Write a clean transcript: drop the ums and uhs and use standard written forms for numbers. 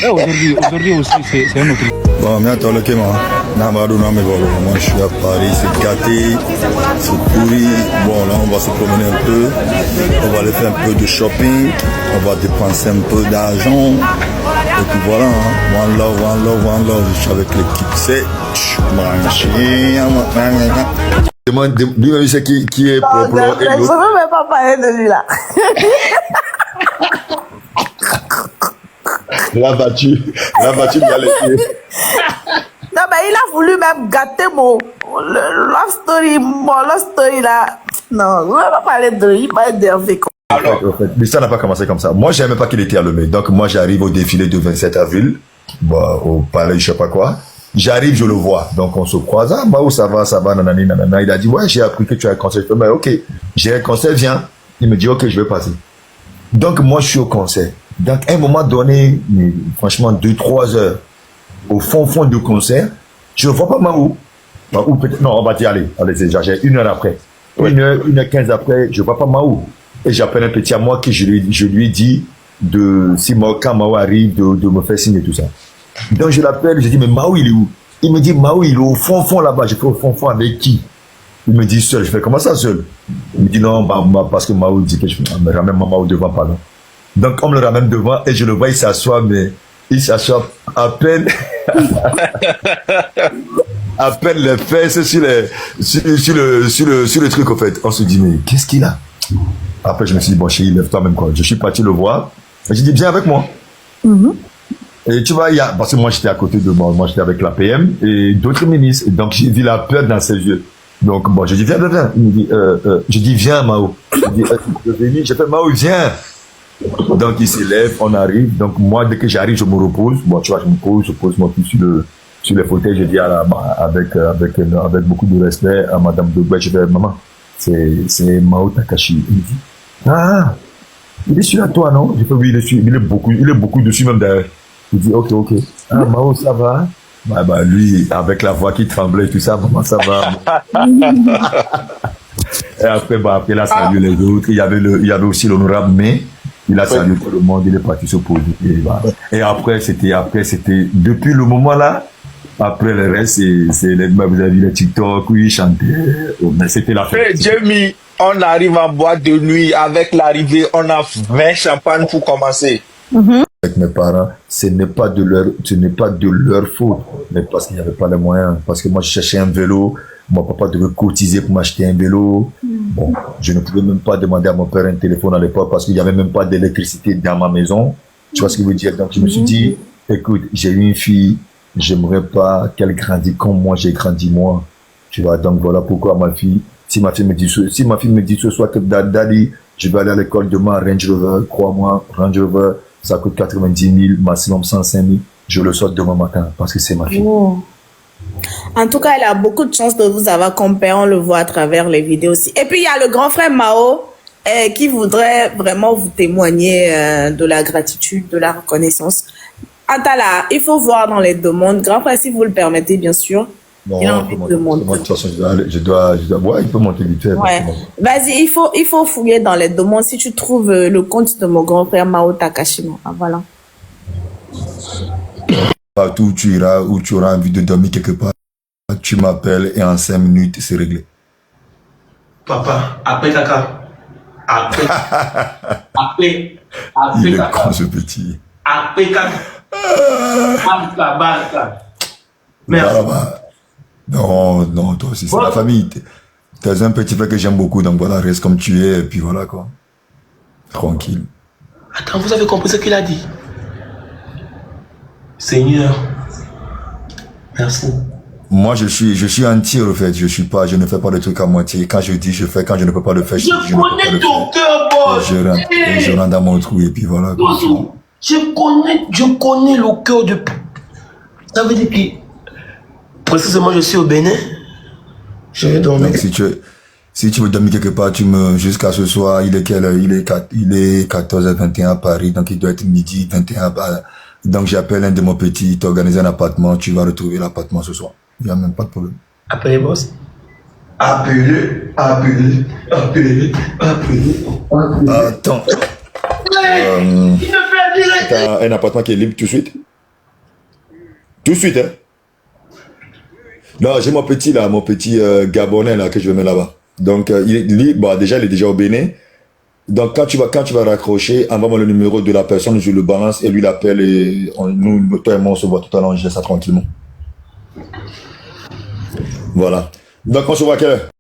Aujourd'hui aussi, c'est un autre. Bon, mais attends, le Kéma. Moi, je suis à Paris, c'est gâté, c'est pourri. Bon, là, on va se promener un peu. On va aller faire un peu de shopping. On va dépenser un peu d'argent. Et puis voilà, hein. One love, one love, one love. Je suis avec l'équipe. C'est dis-moi, c'est qui est propre. Je ne veux même pas parler de lui là. La battu, bien les pieds. Non, mais il a voulu même gâter mon love story là. Non, je ne veux pas parler de lui, il va énerver. En fait, mais ça n'a pas commencé comme ça. Moi, je savais même pas qu'il était allumé. Donc, moi, j'arrive au défilé du 27 avril, au palais, je sais pas quoi. J'arrive, je le vois. Donc, on se croise. Ah, où ça va, nanani, nanana. Il a dit, ouais, j'ai appris que tu as un concert. Je fais, mais ok, j'ai un concert, viens. Il me dit, ok, je vais passer. Donc, moi, je suis au concert. Donc, à un moment donné, franchement, 2-3 heures, au fond du concert, je ne vois pas Mahou. Ou peut-être, non, on va dire, allez, j'exagère, 1 heure après. 1h15 après, je ne vois pas Mahou. Et j'appelle un petit à moi que je lui dis si quand Mahou arrive, de me faire signe et tout ça. Donc, je l'appelle, je dis, mais Mahou, il est où? Il me dit, Mahou, il est au fond là-bas. Je fais au fond avec qui? Il me dit seul. Je fais, comment ça seul? Il me dit, non, parce que Mahou dit que je me ramène Mahou devant, pardon. Donc, on me le ramène devant et je le vois, il s'assoit, mais il s'assoit à peine, à peine les fesses sur le truc, en fait. On se dit, mais qu'est-ce qu'il a? Après, je me suis dit, bon, chérie, lève-toi même, quoi. Je suis parti le voir. Et j'ai dit, viens avec moi. Et tu vois, parce que moi, j'étais à côté de moi, j'étais avec la PM et d'autres ministres. Et donc, j'ai vu la peur dans ses yeux. Donc, bon, je dis, viens. Il me dit, je dis, viens, Mao. Je dis, je vais venir. J'ai fait, Mao, viens. Donc, il s'élève, on arrive. Donc, moi, dès que j'arrive, je me repose. Bon, tu vois, je pose mon pied sur le fauteuil. Je dis avec beaucoup de respect à Madame Dogba, je vais, maman, c'est Mao Takashi. Il me dit, ah, il est celui à toi, non? J'ai fait, oui, il est beaucoup dessus même d'ailleurs. Il dit, ok. Ah, Mao, ça va? Lui, avec la voix qui tremblait et tout ça, maman, ça va? Et après, il a salué les autres. Il y avait aussi l'honorable, mais il a salué tout le monde, il est parti se poser. Et après, c'était, depuis le moment là, après le reste, vous avez vu les TikTok, oui, chanter, mais c'était la fête. Hey, Jamie, on arrive en boîte de nuit, avec l'arrivée, on a 20 champagnes pour commencer. Avec mes parents, ce n'est pas de leur faute, mais parce qu'il n'y avait pas les moyens. Parce que moi, je cherchais un vélo, mon papa devait cotiser pour m'acheter un vélo. Bon, je ne pouvais même pas demander à mon père un téléphone à l'époque parce qu'il n'y avait même pas d'électricité dans ma maison. Tu vois ce que je veux dire? Donc, je me suis dit, écoute, j'ai eu une fille, j'aimerais pas qu'elle grandisse comme moi, j'ai grandi moi. Tu vois, donc voilà pourquoi ma fille, si ma fille me dit ce soir que Daddy, je vais aller à l'école demain, Range Rover, crois-moi, Range Rover, ça coûte 90 000, maximum 105 000. Je le sors demain matin parce que c'est ma fille. En tout cas, elle a beaucoup de chance de vous avoir comme père. On le voit à travers les vidéos aussi. Et puis, il y a le grand frère Mao qui voudrait vraiment vous témoigner de la gratitude, de la reconnaissance. Atala, il faut voir dans les demandes. Grand frère, si vous le permettez, bien sûr. Non, il a envie de monter. De toute façon, je dois, ouais, il peut monter vite fait. Ouais. Vas-y, il faut fouiller dans les demandes si tu trouves le compte de mon grand frère Mao Takashi. Ah, voilà. Partout où tu iras, où tu auras envie de dormir quelque part, tu m'appelles et en 5 minutes, c'est réglé. Papa, après caca. Après il est con, ce petit. Après caca. Merci. Non, toi aussi, c'est la famille. T'es un petit frère que j'aime beaucoup, donc voilà, reste comme tu es, et puis voilà, quoi. Tranquille. Attends, vous avez compris ce qu'il a dit? Seigneur, merci. Moi, je suis entier, en fait. Je ne fais pas le truc à moitié. Quand je dis, je fais. Quand je ne peux pas le faire, je connais ton cœur, boss. Je rentre dans mon trou, et puis voilà. Je connais le cœur de... Ça veut dire que... Précisément, je suis au Bénin. Je vais dormir. Donc, si tu veux dormir quelque part, jusqu'à ce soir, il est 14h21 à Paris, donc il doit être midi 21 à... Donc, j'appelle un de mon petit, t'organiser un appartement, tu vas retrouver l'appartement ce soir. Il n'y a même pas de problème. Appelez, boss. Appelez. Attends. Il me fait un direct. T'as un appartement qui est libre tout de suite? Tout de suite, hein? Non, j'ai mon petit là, Gabonais là que je vais mettre là-bas. Donc, déjà, il est déjà au Bénin. Donc, quand tu vas raccrocher, envoie-moi le numéro de la personne, je le balance et lui l'appelle et toi et moi, on se voit tout à l'heure, on gère ça tranquillement. Voilà. Donc, on se voit à quelle heure?